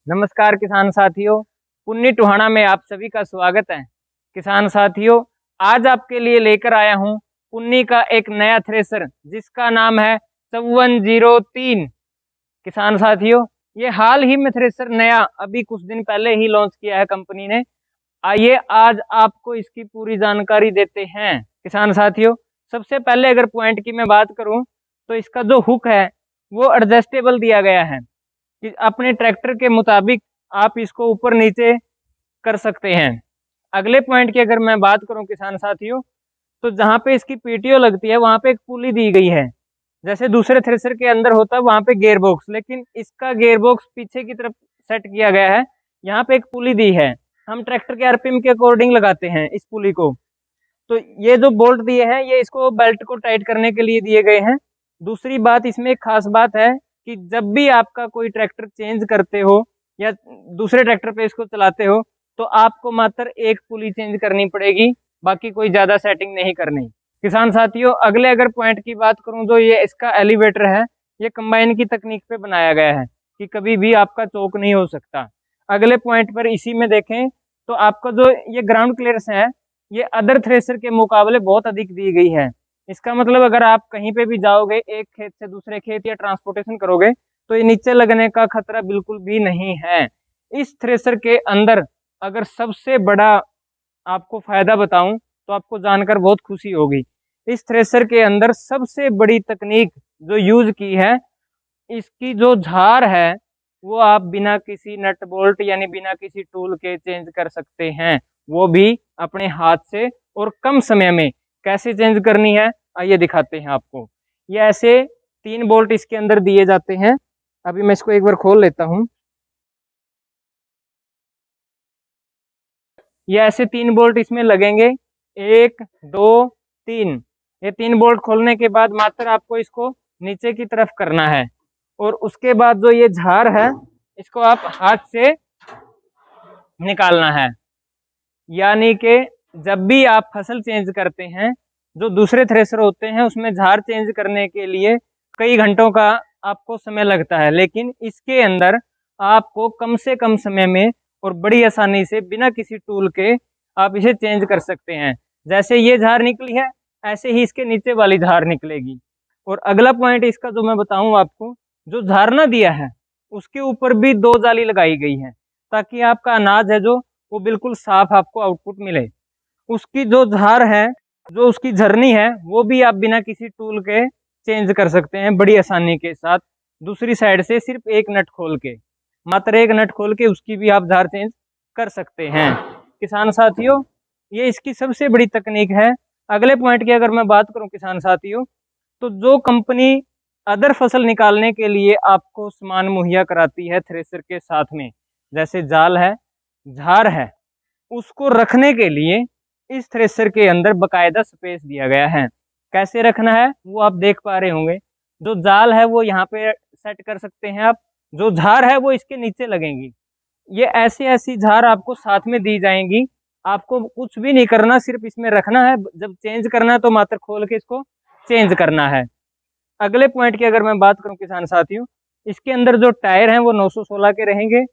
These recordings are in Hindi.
नमस्कार किसान साथियों, पुन्नी टोहाना में आप सभी का स्वागत है। किसान साथियों, आज आपके लिए लेकर आया हूं पुन्नी का एक नया थ्रेसर जिसका नाम है 5403। किसान साथियों, ये हाल ही में थ्रेसर नया अभी कुछ दिन पहले ही लॉन्च किया है कंपनी ने। आइए आज आपको इसकी पूरी जानकारी देते हैं। किसान साथियों, सबसे पहले अगर पॉइंट की मैं बात करूं तो इसका जो हुक है वो एडजस्टेबल दिया गया है कि अपने ट्रैक्टर के मुताबिक आप इसको ऊपर नीचे कर सकते हैं। अगले पॉइंट की अगर मैं बात करूं किसान साथियों, तो जहां पे इसकी पीटीओ लगती है वहां पे एक पुली दी गई है। जैसे दूसरे थ्रेसर के अंदर होता है वहां पे गेयर बॉक्स, लेकिन इसका गेयर बॉक्स पीछे की तरफ सेट किया गया है। यहाँ पे एक पुली दी है, हम ट्रैक्टर के आरपीएम के अकॉर्डिंग लगाते हैं इस पुली को। तो ये जो बोल्ट दिए हैं ये इसको बेल्ट को टाइट करने के लिए दिए गए हैं। दूसरी बात इसमें एक खास बात है कि जब भी आपका कोई ट्रैक्टर चेंज करते हो या दूसरे ट्रैक्टर पे इसको चलाते हो तो आपको मात्र एक पुली चेंज करनी पड़ेगी, बाकी कोई ज्यादा सेटिंग नहीं करनी। किसान साथियों, अगले अगर पॉइंट की बात करूं जो ये इसका एलिवेटर है, ये कंबाइन की तकनीक पे बनाया गया है कि कभी भी आपका चौक नहीं हो सकता। अगले पॉइंट पर इसी में देखें तो आपका जो ये ग्राउंड क्लियरेंस है ये अदर थ्रेसर के मुकाबले बहुत अधिक दी गई है। इसका मतलब अगर आप कहीं पे भी जाओगे, एक खेत से दूसरे खेत या ट्रांसपोर्टेशन करोगे, तो ये नीचे लगने का खतरा बिल्कुल भी नहीं है। इस थ्रेसर के अंदर अगर सबसे बड़ा आपको फायदा बताऊं तो आपको जानकर बहुत खुशी होगी। इस थ्रेसर के अंदर सबसे बड़ी तकनीक जो यूज की है, इसकी जो झार है वो आप बिना किसी नट बोल्ट यानी बिना किसी टूल के चेंज कर सकते हैं, वो भी अपने हाथ से और कम समय में। कैसे चेंज करनी है आइए दिखाते हैं आपको। ये ऐसे 3 बोल्ट इसके अंदर दिए जाते हैं। अभी मैं इसको एक बार खोल लेता हूँ। ये ऐसे 3 बोल्ट इसमें लगेंगे, 1 2 3। ये 3 बोल्ट खोलने के बाद मात्र आपको इसको नीचे की तरफ करना है और उसके बाद जो ये झार है इसको आप हाथ से निकालना है। यानी कि जब भी आप फसल चेंज करते हैं, जो दूसरे थ्रेसर होते हैं उसमें झार चेंज करने के लिए कई घंटों का आपको समय लगता है, लेकिन इसके अंदर आपको कम से कम समय में और बड़ी आसानी से बिना किसी टूल के आप इसे चेंज कर सकते हैं। जैसे ये झार निकली है ऐसे ही इसके नीचे वाली झार निकलेगी। और अगला पॉइंट इसका जो मैं बताऊं आपको, जो झारना दिया है उसके ऊपर भी 2 जाली लगाई गई है ताकि आपका अनाज है जो वो बिल्कुल साफ आपको आउटपुट मिले। उसकी जो झार है, जो उसकी झरनी है, वो भी आप बिना किसी टूल के चेंज कर सकते हैं बड़ी आसानी के साथ। दूसरी साइड से सिर्फ एक नट खोल के, मात्र एक नट खोल के उसकी भी आप झार चेंज कर सकते हैं। किसान साथियों, ये इसकी सबसे बड़ी तकनीक है। अगले पॉइंट की अगर मैं बात करूं किसान साथियों, तो जो कंपनी अदर फसल निकालने के लिए आपको सामान मुहैया कराती है थ्रेसर के साथ में, जैसे जाल है, झार है, उसको रखने के लिए इस थ्रेसर के अंदर बकायदा स्पेस दिया गया है। कैसे रखना है वो आप देख पा रहे होंगे। जो जाल है वो यहाँ पे सेट कर सकते हैं आप, जो झार है वो इसके नीचे लगेंगी। ये ऐसी ऐसी झार आपको साथ में दी जाएंगी, आपको कुछ भी नहीं करना, सिर्फ इसमें रखना है। जब चेंज करना है तो मात्र खोल के इसको चेंज करना है। अगले पॉइंट की अगर मैं बात करूं किसान साथियों, इसके अंदर जो टायर हैं वो 916 के रहेंगे।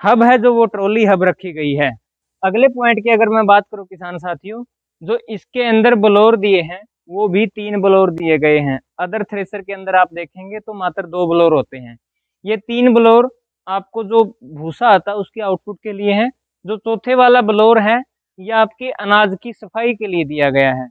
हब है जो वो ट्रॉली हब रखी गई है। अगले पॉइंट की अगर मैं बात करूं किसान साथियों, जो इसके अंदर ब्लोर दिए हैं वो भी 3 ब्लोर दिए गए हैं। अदर थ्रेसर के अंदर आप देखेंगे तो मात्र 2 ब्लोर होते हैं। ये 3 ब्लोर आपको जो भूसा आता है उसके आउटपुट के लिए है। जो चौथे वाला ब्लोर है ये आपके अनाज की सफाई के लिए दिया गया है।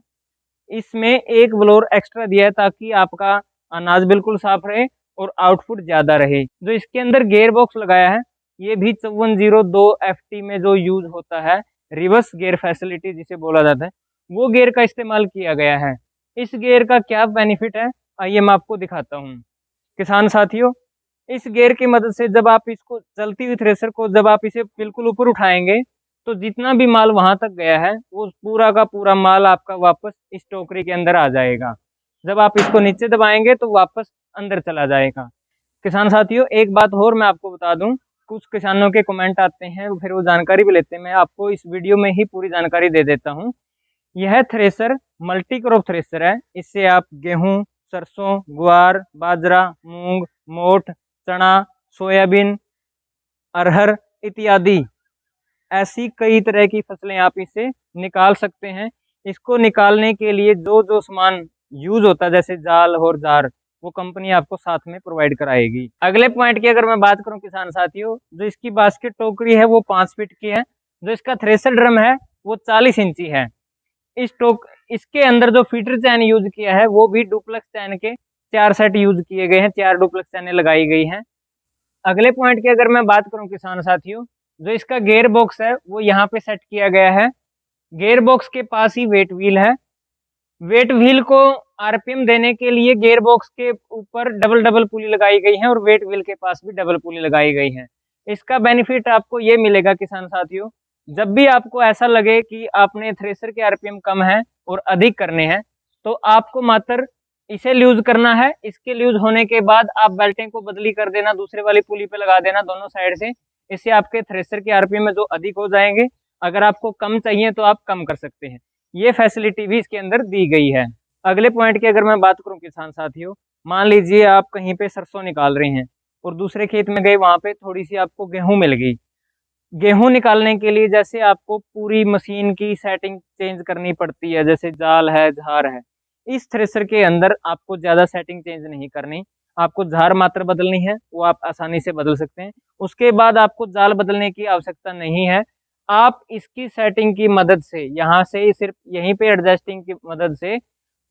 इसमें एक ब्लोर एक्स्ट्रा दिया है ताकि आपका अनाज बिल्कुल साफ रहे और आउटपुट ज्यादा रहे। जो इसके अंदर गियर बॉक्स लगाया है ये भी 5402 FT में जो यूज होता है, रिवर्स गियर फैसिलिटी जिसे बोला जाता है, वो गियर का इस्तेमाल किया गया है। इस गियर का क्या बेनिफिट है आइए मैं आपको दिखाता हूँ। किसान साथियों, इस गियर की मदद से जब आप इसको चलती हुई थ्रेसर को जब आप इसे बिल्कुल ऊपर उठाएंगे तो जितना भी माल वहां तक गया है वो पूरा का पूरा माल आपका वापस इस टोकरी के अंदर आ जाएगा। जब आप इसको नीचे दबाएंगे तो वापस अंदर चला जाएगा। किसान साथियों, एक बात और मैं आपको बता दूं, कुछ किसानों के कमेंट आते हैं फिर वो जानकारी भी लेते हैं, मैं आपको इस वीडियो में ही पूरी जानकारी दे देता हूं। यह थ्रेसर मल्टी क्रॉप थ्रेसर है। इससे आप गेहूं, सरसों, ग्वार, बाजरा, मूंग, मोठ, चना, सोयाबीन अरहर इत्यादि ऐसी कई तरह की फसलें आप इससे निकाल सकते हैं। इसको निकालने के लिए जो जो सामान यूज होता है जैसे जाल और जार, वो कंपनी आपको साथ में प्रोवाइड कराएगी। अगले पॉइंट की अगर मैं बात करूं किसान साथियों, जो इसकी बास्केट टोकरी है वो 5 फीट की है, जो इसका थ्रेशर ड्रम है वो 40 इंची है। इसके अंदर जो फीटर चैन यूज किया है वो भी डुप्लेक्स चैन के 4 सेट यूज किए गए हैं, 4 डुप्लेक्स चैनें लगाई गई हैं। अगले पॉइंट की अगर मैं बात करूं किसान साथियों, जो इसका गेयर बॉक्स है वो यहाँ पे सेट किया गया है। गेयर बॉक्स के पास ही वेट व्हील है। वेट व्हील को आरपीएम देने के लिए गियर बॉक्स के ऊपर डबल डबल पुली लगाई गई है और वेट व्हील के पास भी डबल पुली लगाई गई है। इसका बेनिफिट आपको ये मिलेगा किसान साथियों, जब भी आपको ऐसा लगे कि आपने थ्रेसर के आरपीएम कम है और अधिक करने हैं, तो आपको मात्र इसे लूज करना है। इसके लूज होने के बाद आप बेल्टें को बदली कर देना, दूसरे वाली पुली पे लगा देना दोनों साइड से। इससे आपके थ्रेसर के आरपीएम में जो अधिक हो जाएंगे, अगर आपको कम चाहिए तो आप कम कर सकते हैं। ये फैसिलिटी भी इसके अंदर दी गई है। अगले पॉइंट की अगर मैं बात करूं किसान साथियों, मान लीजिए आप कहीं पे सरसों निकाल रहे हैं और दूसरे खेत में गए, वहां पे थोड़ी सी आपको गेहूं मिल गई। गेहूं निकालने के लिए जैसे आपको पूरी मशीन की सेटिंग चेंज करनी पड़ती है, जैसे जाल है, झार है, इस थ्रेसर के अंदर आपको ज्यादा सेटिंग चेंज नहीं करनी। आपको झार मात्र बदलनी है, वो आप आसानी से बदल सकते हैं। उसके बाद आपको जाल बदलने की आवश्यकता नहीं है। आप इसकी सेटिंग की मदद से, यहाँ से सिर्फ यहीं पे एडजस्टिंग की मदद से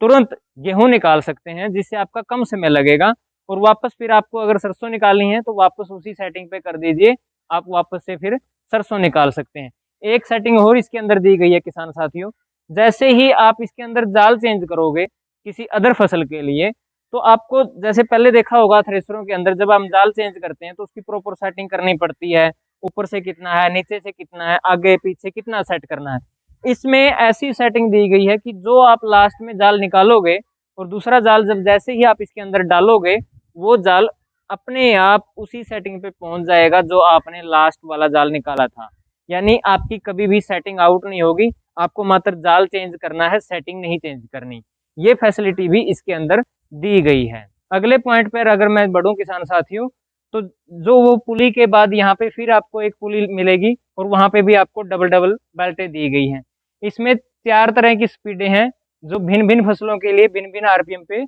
तुरंत गेहूं निकाल सकते हैं, जिससे आपका कम समय लगेगा। और वापस फिर आपको अगर सरसों निकालनी है तो वापस उसी सेटिंग पे कर दीजिए, आप वापस से फिर सरसों निकाल सकते हैं। एक सेटिंग और इसके अंदर दी गई है किसान साथियों, जैसे ही आप इसके अंदर जाल चेंज करोगे किसी अदर फसल के लिए, तो आपको जैसे पहले देखा होगा थ्रेसरों के अंदर जब हम जाल चेंज करते हैं तो उसकी प्रॉपर सेटिंग करनी पड़ती है, ऊपर से कितना है, नीचे से कितना है, आगे पीछे कितना सेट करना है। इसमें ऐसी सेटिंग दी गई है कि जो आप लास्ट में जाल निकालोगे और दूसरा जाल जब जैसे ही आप इसके अंदर डालोगे, वो जाल अपने आप उसी सेटिंग पे पहुंच जाएगा जो आपने लास्ट वाला जाल निकाला था। यानी आपकी कभी भी सेटिंग आउट नहीं होगी, आपको मात्र जाल चेंज करना है, सेटिंग नहीं चेंज करनी। ये फैसिलिटी भी इसके अंदर दी गई है। अगले पॉइंट पर अगर मैं बढ़ूं किसान साथियों, तो जो वो पुली के बाद यहाँ पे फिर आपको एक पुली मिलेगी और वहां पे भी आपको डबल डबल बेल्टें दी गई हैं। इसमें 4 तरह की स्पीडें हैं जो भिन्न भिन्न फसलों के लिए भिन्न भिन्न आरपीएम पे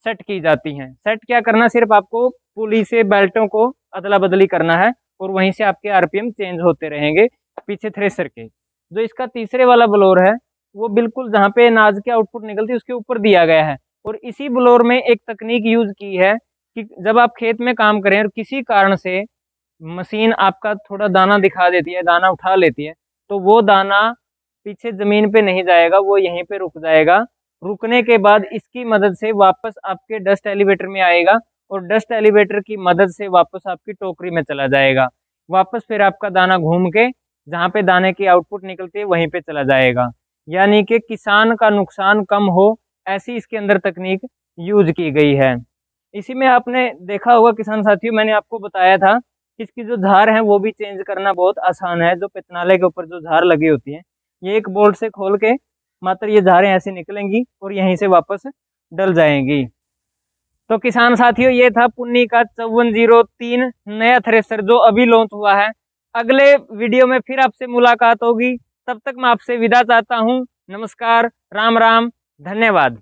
सेट की जाती हैं। सेट क्या करना, सिर्फ आपको पुली से बेल्टों को अदला बदली करना है और वहीं से आपके आरपीएम चेंज होते रहेंगे पीछे थ्रेसर के। जो इसका तीसरे वाला ब्लोर है वो बिल्कुल जहाँ पे अनाज की आउटपुट निकलती है उसके ऊपर दिया गया है। और इसी ब्लोर में एक तकनीक यूज की है कि जब आप खेत में काम करें और किसी कारण से मशीन आपका थोड़ा दाना दिखा देती है, दाना उठा लेती है, तो वो दाना पीछे जमीन पे नहीं जाएगा, वो यहीं पे रुक जाएगा। रुकने के बाद इसकी मदद से वापस आपके डस्ट एलिवेटर में आएगा और डस्ट एलिवेटर की मदद से वापस आपकी टोकरी में चला जाएगा। वापस फिर आपका दाना घूम के जहाँ पे दाने की आउटपुट निकलती है वहीं पे चला जाएगा। यानी कि किसान का नुकसान कम हो, ऐसी इसके अंदर तकनीक यूज की गई है। इसी में आपने देखा होगा किसान साथियों, मैंने आपको बताया था कि इसकी जो धार है वो भी चेंज करना बहुत आसान है। जो पेतनाले के ऊपर जो धार लगी होती है, ये एक बोल्ट से खोल के मात्र ये धारें ऐसे निकलेंगी और यहीं से वापस डल जाएंगी। तो किसान साथियों, ये था पुन्नी का 5403 नया थ्रेसर जो अभी लॉन्च हुआ है। अगले वीडियो में फिर आपसे मुलाकात होगी, तब तक मैं आपसे विदा चाहता हूँ। नमस्कार, राम राम, धन्यवाद।